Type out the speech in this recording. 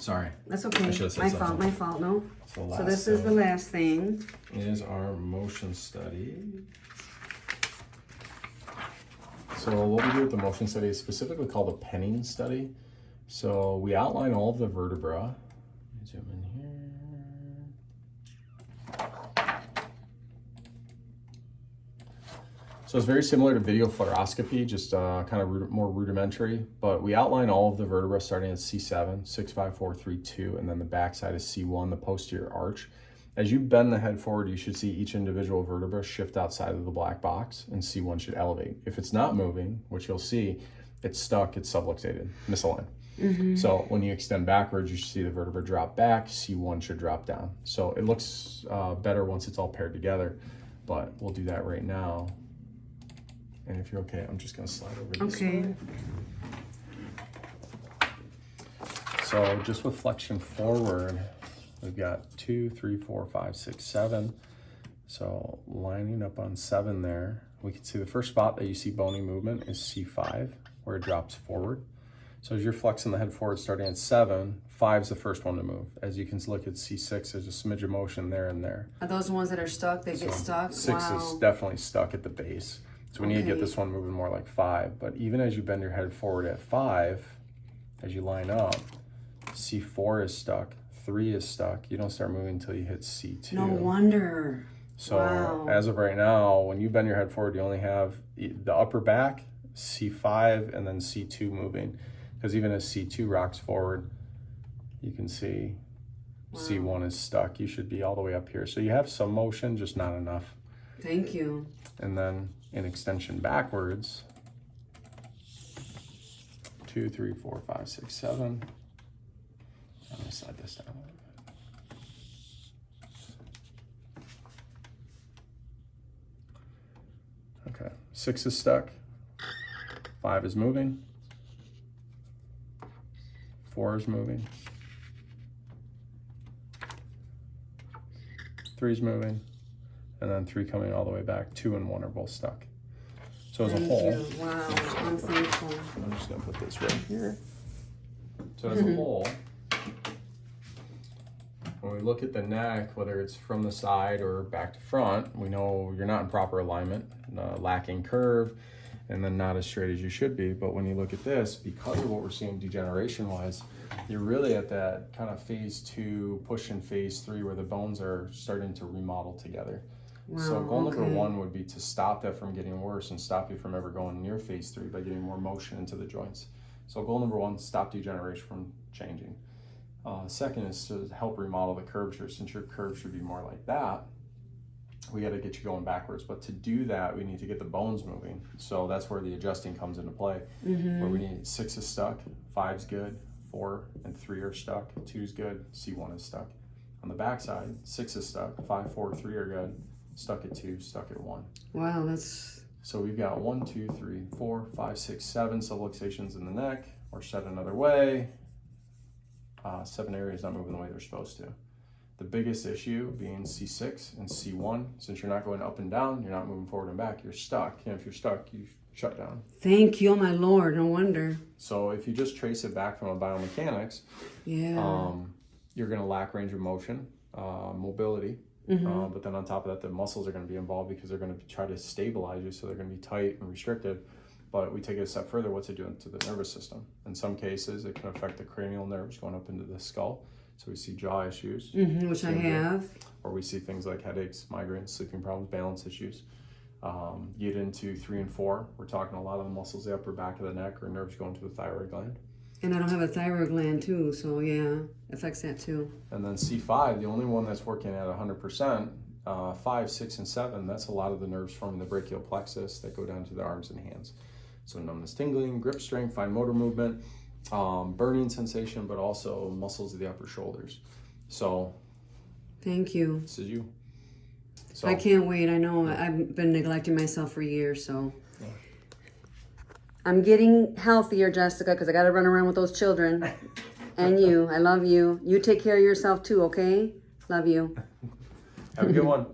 sorry. That's okay. I should have said something. My fault, no. So This is the last thing. Is our motion study. So what we do with the motion study is specifically called a penning study. So we outline all of the vertebra. Zoom in here. So it's very similar to video fluoroscopy, just kind of more rudimentary, but we outline all of the vertebrae starting at C7, 6, 5, 4, 3, 2, and then the backside is C1, the posterior arch. As you bend the head forward, you should see each individual vertebra shift outside of the black box, and C1 should elevate. If it's not moving, which you'll see, it's stuck, it's subluxated, misaligned. So when you extend backwards, you should see the vertebra drop back, C1 should drop down. So it looks better once it's all paired together, but we'll do that right now. And if you're okay, I'm just gonna slide over this way. So just with flexion forward, we've got 2, 3, 4, 5, 6, 7. So lining up on 7 there, we can see the first spot that you see bony movement is C5, where it drops forward. So as you're flexing the head forward starting at 7, 5 is the first one to move. As you can look at C6, there's a smidge of motion there and there. Are those the ones that are stuck? They get stuck? 6 is definitely stuck at the base. So we need to get this one moving more like 5. But even as you bend your head forward at 5, as you line up, C4 is stuck, 3 is stuck. You don't start moving until you hit C2. No wonder. So as of right now, when you bend your head forward, you only have the upper back, C5, and then C2 moving. Because even as C2 rocks forward, you can see C1 is stuck. You should be all the way up here. So you have some motion, just not enough. Thank you. And then in extension backwards, 2, 3, 4, 5, 6, 7. I'm gonna slide this down a little bit. Okay, 6 is stuck, 5 is moving, 4 is moving, 3 is moving, and then 3 coming all the way back. 2 and 1 are both stuck. So as a whole, wow, I'm thankful. I'm just gonna put this right here. So as a whole, when we look at the neck, whether it's from the side or back to front, we know you're not in proper alignment, lacking curve, and then not as straight as you should be. But when you look at this, because of what we're seeing degeneration-wise, you're really at that kind of phase 2, push in phase 3, where the bones are starting to remodel together. Wow, so goal number 1 would be to stop that from getting worse and stop you from ever going near phase 3 by getting more motion into the joints. So goal number 1, stop degeneration from changing. Second is to help remodel the curvature. Since your curve should be more like that, we got to get you going backwards. But to do that, we need to get the bones moving. So that's where the adjusting comes into play. Where we need 6 is stuck, 5's good, 4 and 3 are stuck, 2 is good, C1 is stuck. On the back side, 6 is stuck, 5, 4, 3 are good, stuck at 2, stuck at 1. Wow, that's... So we've got 1, 2, 3, 4, 5, 6, 7 subluxations in the neck, or said another way, 7 areas not moving the way they're supposed to. The biggest issue being C6 and C1. Since you're not going up and down, you're not moving forward and back, you're stuck. And if you're stuck, you shut down. Thank you, my Lord, no wonder. So if you just trace it back from a biomechanics, you're gonna lack range of motion, mobility, but then on top of that, the muscles are gonna be involved because they're gonna try to stabilize you, so they're gonna be tight and restricted. But we take it a step further, what's it doing to the nervous system? In some cases, it can affect the cranial nerves going up into the skull. So we see jaw issues. Which I have. Or we see things like headaches, migraines, sleeping problems, balance issues. You get into 3 and 4, we're talking a lot of the muscles, the upper back of the neck, or nerves going to the thyroid gland. And I don't have a thyroid gland too, so yeah, affects that too. And then C5, the only one that's working at 100%, 5, 6, and 7, that's a lot of the nerves forming the brachial plexus that go down to the arms and hands. So numbness, tingling, grip strength, fine motor movement, burning sensation, but also muscles of the upper shoulders. So thank you. This is you. So I can't wait. I know I've been neglecting myself for years, so yeah. I'm getting healthier, Jessica, because I got to run around with those children. And you, I love you. You take care of yourself too, okay? Love you. Have a good one.